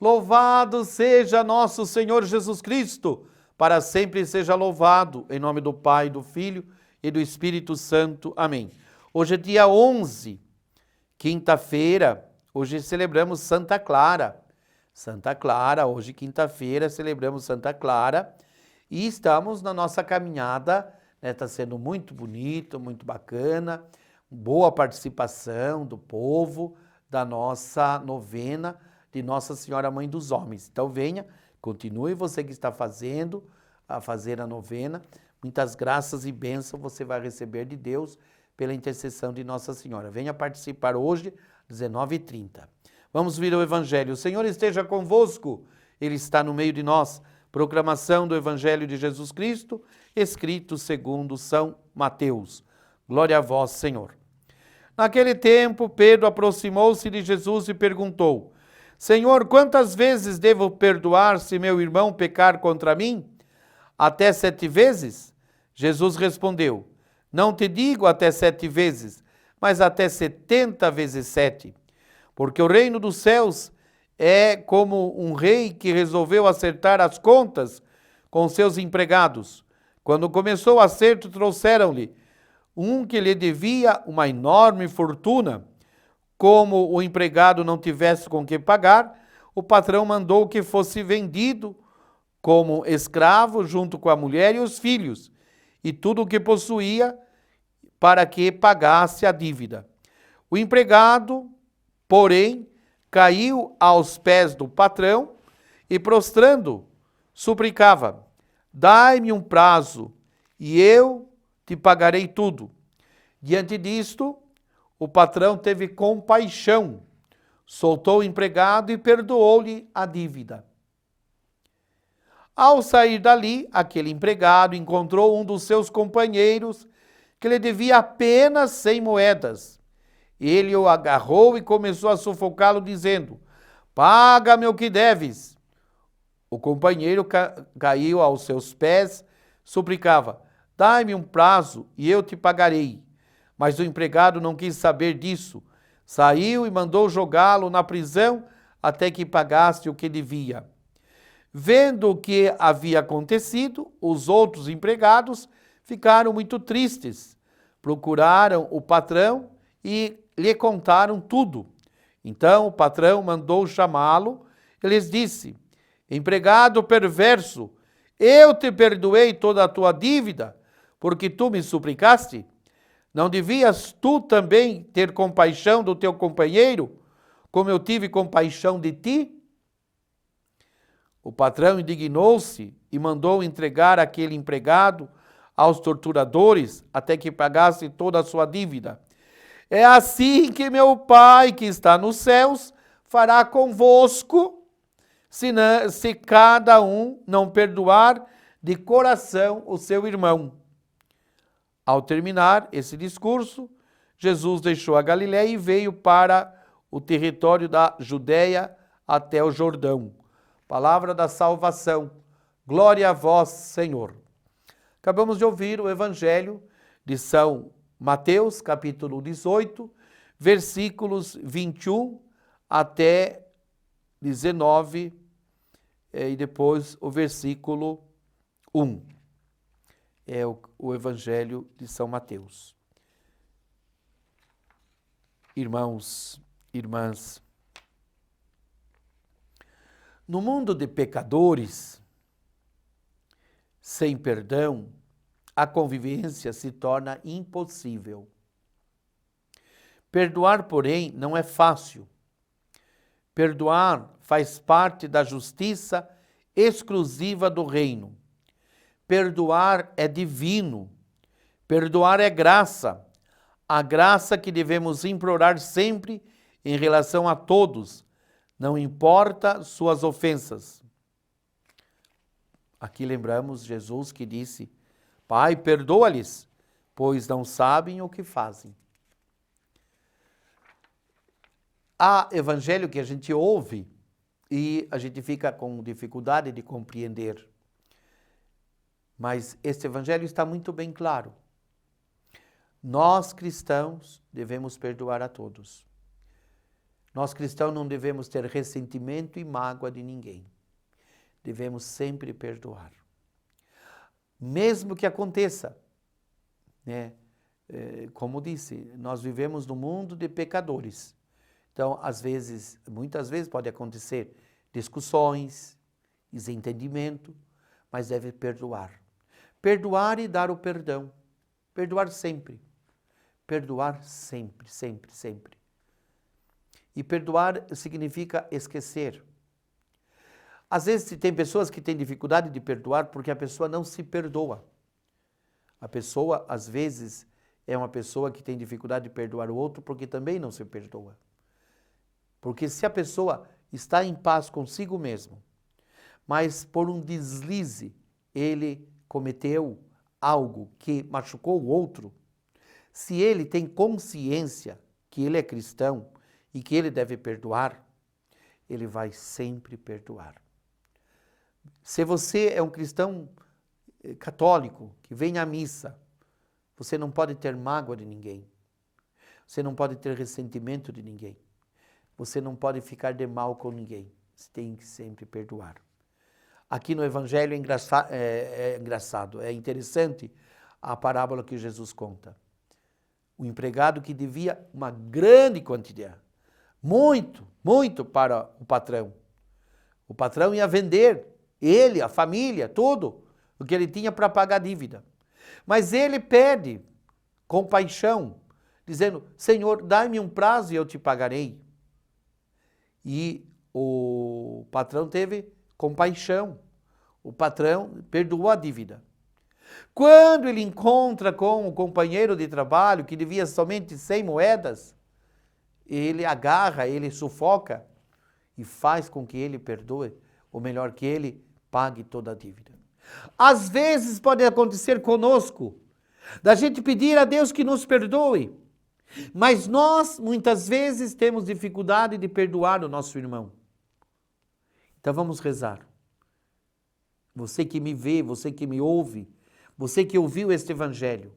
Louvado seja nosso Senhor Jesus Cristo, para sempre seja louvado, em nome do Pai, do Filho e do Espírito Santo. Amém. Hoje é dia 11, quinta-feira, hoje celebramos Santa Clara. Santa Clara, hoje quinta-feira celebramos Santa Clara e estamos na nossa caminhada, está sendo muito bonito, muito bacana, boa participação do povo da nossa novena de Nossa Senhora Mãe dos Homens. Então venha, continue você que está a fazer a novena. Muitas graças e bênçãos você vai receber de Deus pela intercessão de Nossa Senhora. Venha participar hoje, 19h30. Vamos vir ao Evangelho. O Senhor esteja convosco, Ele está no meio de nós. Proclamação do Evangelho de Jesus Cristo, escrito segundo São Mateus. Glória a vós, Senhor. Naquele tempo, Pedro aproximou-se de Jesus e perguntou: Senhor, quantas vezes devo perdoar se meu irmão pecar contra mim? Até 7 vezes? Jesus respondeu: Não te digo até 7 vezes, mas até 70 vezes 7. Porque o reino dos céus é como um rei que resolveu acertar as contas com seus empregados. Quando começou o acerto, trouxeram-lhe um que lhe devia uma enorme fortuna. Como o empregado não tivesse com que pagar, o patrão mandou que fosse vendido como escravo junto com a mulher e os filhos, e tudo o que possuía, para que pagasse a dívida. O empregado, porém, caiu aos pés do patrão e, prostrando, suplicava: Dai-me um prazo e eu te pagarei tudo. Diante disto, o patrão teve compaixão, soltou o empregado e perdoou-lhe a dívida. Ao sair dali, aquele empregado encontrou um dos seus companheiros que lhe devia apenas 100 moedas. Ele o agarrou e começou a sufocá-lo, dizendo: Paga-me o que deves. O companheiro caiu aos seus pés, suplicava: Dai-me um prazo e eu te pagarei. Mas o empregado não quis saber disso. Saiu e mandou jogá-lo na prisão até que pagasse o que devia. Vendo o que havia acontecido, os outros empregados ficaram muito tristes. Procuraram o patrão e lhe contaram tudo. Então o patrão mandou chamá-lo e lhes disse: Empregado perverso, eu te perdoei toda a tua dívida, porque tu me suplicaste. Não devias tu também ter compaixão do teu companheiro, como eu tive compaixão de ti? O patrão indignou-se e mandou entregar aquele empregado aos torturadores até que pagasse toda a sua dívida. É assim que meu Pai, que está nos céus, fará convosco, se cada um não perdoar de coração o seu irmão. Ao terminar esse discurso, Jesus deixou a Galiléia e veio para o território da Judéia até o Jordão. Palavra da salvação. Glória a vós, Senhor. Acabamos de ouvir o Evangelho de São Mateus, capítulo 18, versículos 21 até 19, e depois o versículo 1. É o Evangelho de São Mateus. Irmãos, irmãs, no mundo de pecadores, sem perdão, a convivência se torna impossível. Perdoar, porém, não é fácil. Perdoar faz parte da justiça exclusiva do reino. Perdoar é divino. Perdoar é graça. A graça que devemos implorar sempre em relação a todos, não importa suas ofensas. Aqui lembramos Jesus que disse: Pai, perdoa-lhes, pois não sabem o que fazem. Há evangelho que a gente ouve e a gente fica com dificuldade de compreender. Mas este evangelho está muito bem claro. Nós, cristãos, devemos perdoar a todos. Nós cristãos não devemos ter ressentimento e mágoa de ninguém. Devemos sempre perdoar. Mesmo que aconteça, né? Como disse, nós vivemos num mundo de pecadores. Então, muitas vezes pode acontecer discussões, desentendimento, mas deve perdoar. Perdoar e dar o perdão. Perdoar sempre. Perdoar sempre, sempre, sempre. E perdoar significa esquecer. Às vezes tem pessoas que têm dificuldade de perdoar porque a pessoa não se perdoa. A pessoa, às vezes, é uma pessoa que tem dificuldade de perdoar o outro porque também não se perdoa. Porque se a pessoa está em paz consigo mesmo, mas por um deslize ele cometeu algo que machucou o outro, se ele tem consciência que ele é cristão e que ele deve perdoar, ele vai sempre perdoar. Se você é um cristão católico que vem à missa, você não pode ter mágoa de ninguém. Você não pode ter ressentimento de ninguém. Você não pode ficar de mal com ninguém. Você tem que sempre perdoar. Aqui no Evangelho é engraçado, é interessante a parábola que Jesus conta. O empregado que devia uma grande quantidade, muito para o patrão. O patrão ia vender ele, a família, tudo o que ele tinha para pagar a dívida. Mas ele pede compaixão, dizendo, Senhor, dá-me um prazo e eu te pagarei. E o patrão teve compaixão. O patrão perdoou a dívida. Quando ele encontra com o companheiro de trabalho, que devia somente 100 moedas, ele agarra, ele sufoca e faz com que ele perdoe, ou melhor, que ele pague toda a dívida. Às vezes pode acontecer conosco, da gente pedir a Deus que nos perdoe, mas nós muitas vezes temos dificuldade de perdoar o nosso irmão. Então vamos rezar. Você que me vê, você que me ouve, você que ouviu este evangelho.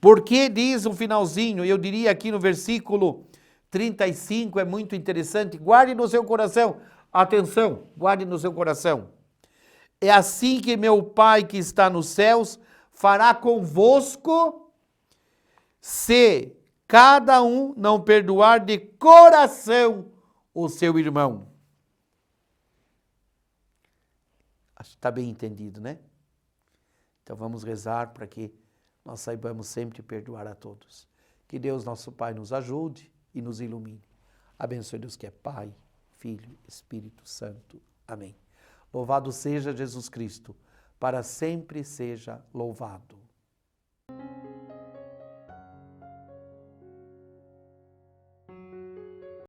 Porque diz um finalzinho, eu diria aqui no versículo 35, é muito interessante, guarde no seu coração, atenção, guarde no seu coração. É assim que meu Pai que está nos céus fará convosco, se cada um não perdoar de coração o seu irmão. Acho que está bem entendido, né? Então vamos rezar para que nós saibamos sempre perdoar a todos. Que Deus, nosso Pai, nos ajude e nos ilumine. Abençoe Deus que é Pai, Filho, Espírito Santo. Amém. Louvado seja Jesus Cristo, para sempre seja louvado.